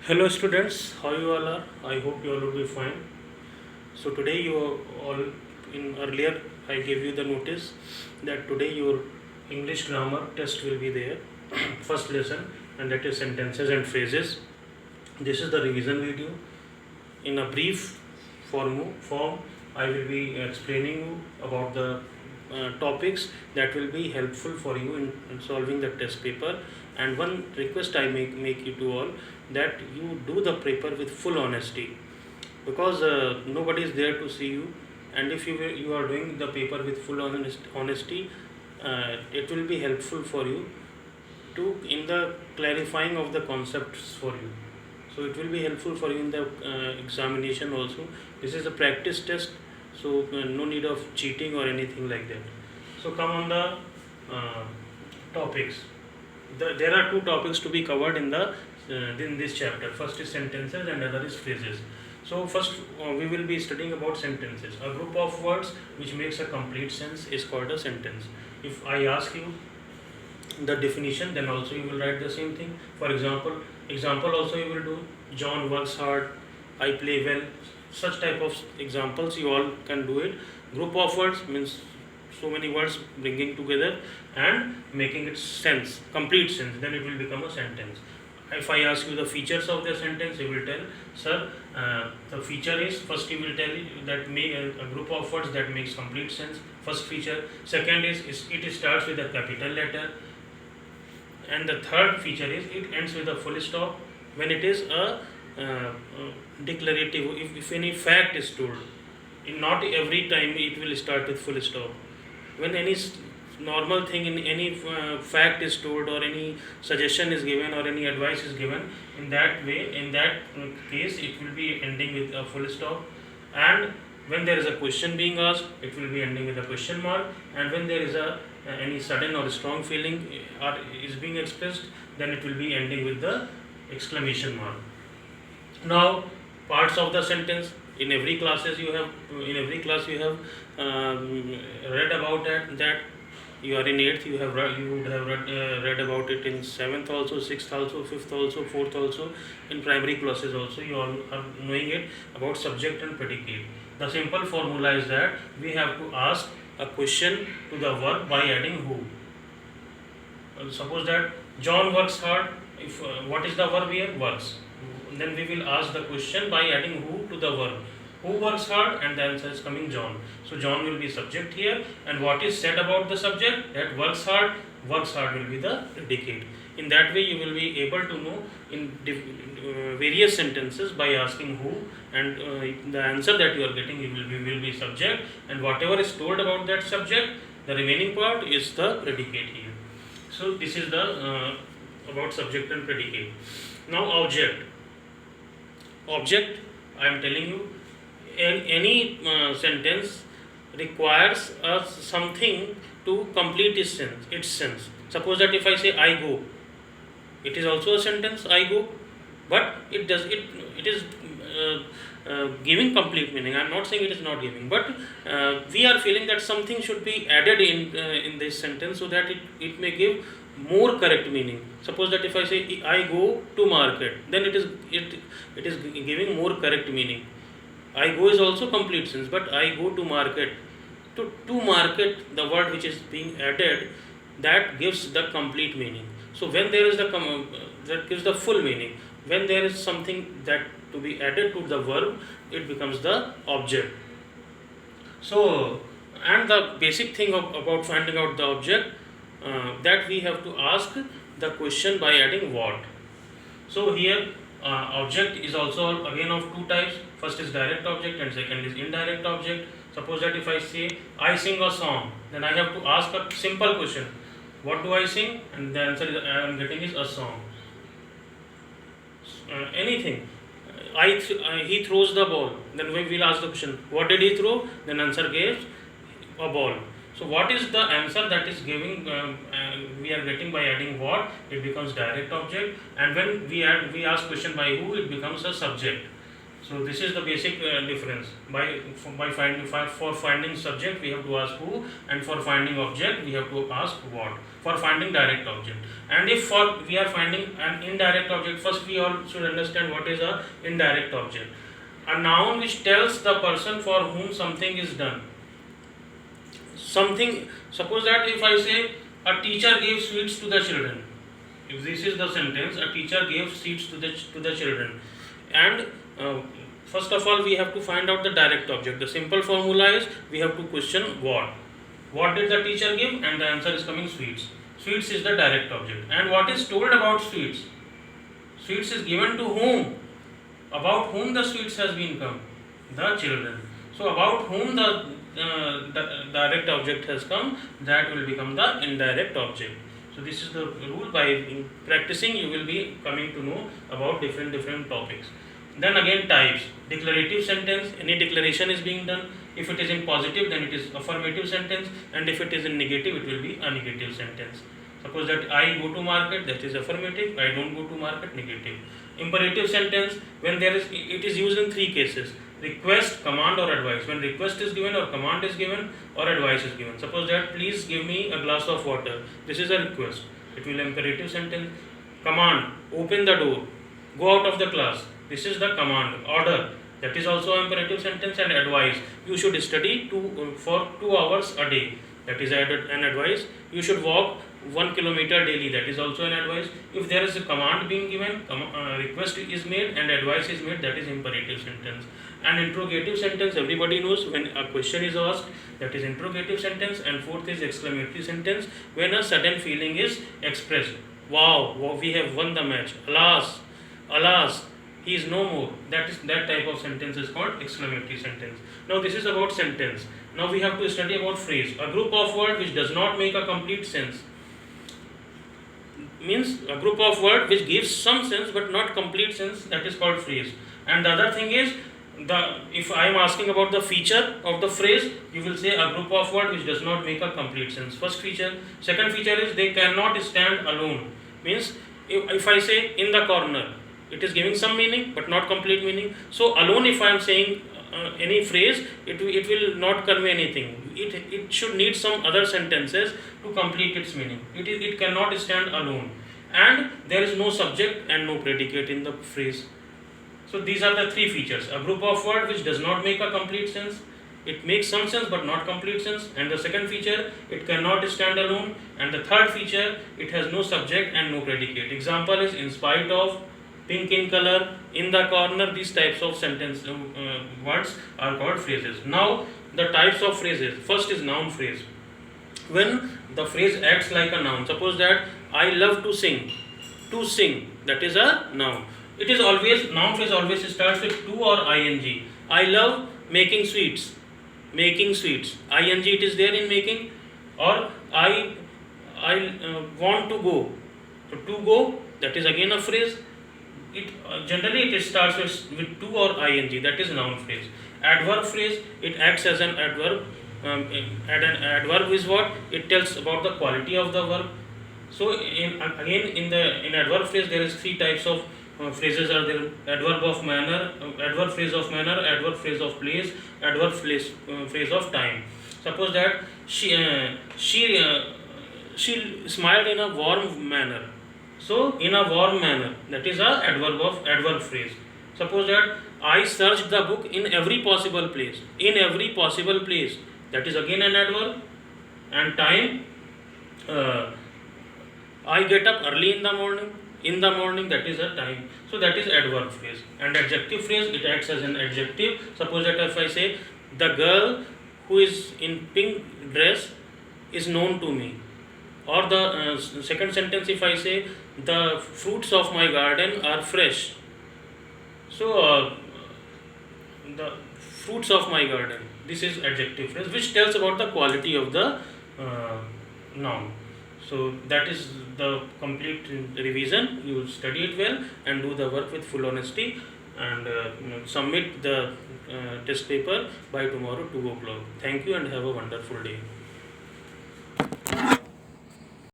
Hello students, how you all are? I hope you all will be fine. So today you all, in earlier I gave you the notice that today your English grammar test will be there, first lesson, and that is sentences and phrases. This is the revision video. In a brief form I will be explaining you about the topics that will be helpful for you in solving the test paper. And one request I make you to all, that you do the paper with full honesty, because nobody is there to see you. And if you are doing the paper with full honesty, it will be helpful for you to in the clarifying of the concepts for you. So it will be helpful for you in the examination also. This is a practice test, so no need of cheating or anything like that. So come on the topics. There are two topics to be covered in this chapter. First is sentences and other is phrases. So first we will be studying about sentences. A group of words which makes a complete sense is called a sentence. If I ask you the definition, then also you will write the same thing. For example also you will do. John works hard, I play well. Such type of examples you all can do it. Group of words means so many words bringing together and making it sense, complete sense, then it will become a sentence. If I ask you the features of the sentence, you will tell, sir, the feature is, first you will tell that make a group of words that makes complete sense, first feature. Second is it starts with a capital letter, and the third feature is it ends with a full stop when it is a declarative. If any fact is told, not every time it will start with full stop. When any normal thing in any fact is told, or any suggestion is given, or any advice is given, in that way, in that case, it will be ending with a full stop. And when there is a question being asked, it will be ending with a question mark. And when there is any sudden or strong feeling is being expressed, then it will be ending with the exclamation mark. Now, parts of the sentence. In every class you have read about that. You are in 8th, you would have read about it in 7th also, 6th also, 5th also, 4th also. In primary classes also you all are knowing it about subject and predicate. The simple formula is that we have to ask a question to the verb by adding who. Suppose that John works hard. If what is the verb here? Works. Then we will ask the question by adding who to the verb. Who works hard? And the answer is coming John. So John will be subject here, and what is said about the subject? That works hard will be the predicate. In that way you will be able to know in various sentences by asking who, and the answer that you are getting will be subject, and whatever is told about that subject, the remaining part is the predicate here. So this is the about subject and predicate. Now object, I am telling you, any sentence requires something to complete its sense. Suppose that if I say I go, it is also a sentence, I go, but it is giving complete meaning. I am not saying it is not giving, but we are feeling that something should be added in this sentence so that it may give more correct meaning. Suppose that if I say I go to market, then it is giving more correct meaning. I go is also complete sense, but I go to market. To market, the word which is being added, that gives the complete meaning. So when there is that gives the full meaning. When there is something that to be added to the verb, it becomes the object. So, and the basic thing about finding out the object, that we have to ask the question by adding what. So here object is also again of two types. First is direct object and second is indirect object. Suppose that if I say I sing a song, then I have to ask a simple question, what do I sing? And the answer I am getting is a song. Anything. He throws the ball, then we will ask the question, what did he throw? Then answer gives a ball. So what is the answer that is giving? We are getting by adding what, it becomes direct object, and when we ask question by who, it becomes a subject. So this is the basic difference. For finding subject we have to ask who, and for finding object we have to ask what. for finding direct object. And if we are finding an indirect object, first we all should understand what is a indirect object. A noun which tells the person for whom something is done. Something, suppose that if I say a teacher gave sweets to the children, if this is the sentence, a teacher gave sweets to the children, and first of all we have to find out the direct object. The simple formula is we have to question what did the teacher give, and the answer is coming sweets. Sweets is the direct object. And what is told about sweets? Sweets is given to whom? About whom the sweets has been come? The children. So about whom the direct object has come, that will become the indirect object. So this is the rule. By practicing you will be coming to know about different topics. Then again types. Declarative sentence, any declaration is being done. If it is in positive, then it is affirmative sentence, and if it is in negative, it will be a negative sentence. Suppose that I go to market, that is affirmative. I don't go to market, negative. Imperative sentence, when there is, it is used in three cases: request, command, or advice. When request is given, or command is given, or advice is given. Suppose that please give me a glass of water. This is a request. It will be imperative sentence. Command, open the door, go out of the class. This is the command. Order, that is also imperative sentence. And advice, you should study for 2 hours a day. That is an advice. You should walk 1 kilometer daily. That is also an advice. If there is a command being given, request is made, and advice is made, that is imperative sentence. And interrogative sentence, everybody knows when a question is asked, that is interrogative sentence. And fourth is exclamatory sentence, when a sudden feeling is expressed. Wow, we have won the match. Alas, alas, he is no more. That type of sentence is called exclamatory sentence. Now this is about sentence. Now we have to study about phrase. A group of words which does not make a complete sense. Means a group of words which gives some sense but not complete sense, that is called phrase. And the other thing is, if I am asking about the feature of the phrase, you will say a group of words which does not make a complete sense. First feature. Second feature is they cannot stand alone. Means if I say in the corner, it is giving some meaning but not complete meaning. So alone, if I am saying any phrase, it will not convey anything. It should need some other sentences to complete its meaning. It cannot stand alone, and there is no subject and no predicate in the phrase. So these are the three features. A group of words which does not make a complete sense. It makes some sense but not complete sense. And the second feature, it cannot stand alone. And the third feature, it has no subject and no predicate. Example is in spite of, pink in color, in the corner. These types of sentence words are called phrases. Now the types of phrases. First is noun phrase. When the phrase acts like a noun. Suppose that I love to sing. To sing, that is a noun. It is always, noun phrase always starts with to or ing. I love making sweets. Making sweets. Ing it is there in making. Or I want to go. So to go, that is again a phrase. It generally it starts with to or ing. That is noun phrase. Adverb phrase, it acts as an adverb. An adverb is what? It tells about the quality of the verb. So in adverb phrase there is three types of phrases are there: adverb of manner, adverb phrase of manner, adverb phrase of place, adverb phrase of time. Suppose that she smiled in a warm manner. So in a warm manner, that is a adverb phrase. Suppose that I searched the book in every possible place. In every possible place, that is again an adverb. And time, I get up early in the morning. In the morning, that is a time. So that is adverb phrase. And adjective phrase, it acts as an adjective. Suppose that if I say the girl who is in pink dress is known to me. Or the second sentence, if I say the fruits of my garden are fresh. So the fruits of my garden, this is adjective phrase which tells about the quality of the noun. So that is the complete revision. You study it well and do the work with full honesty, and submit the test paper by tomorrow 2 o'clock. Thank you and have a wonderful day.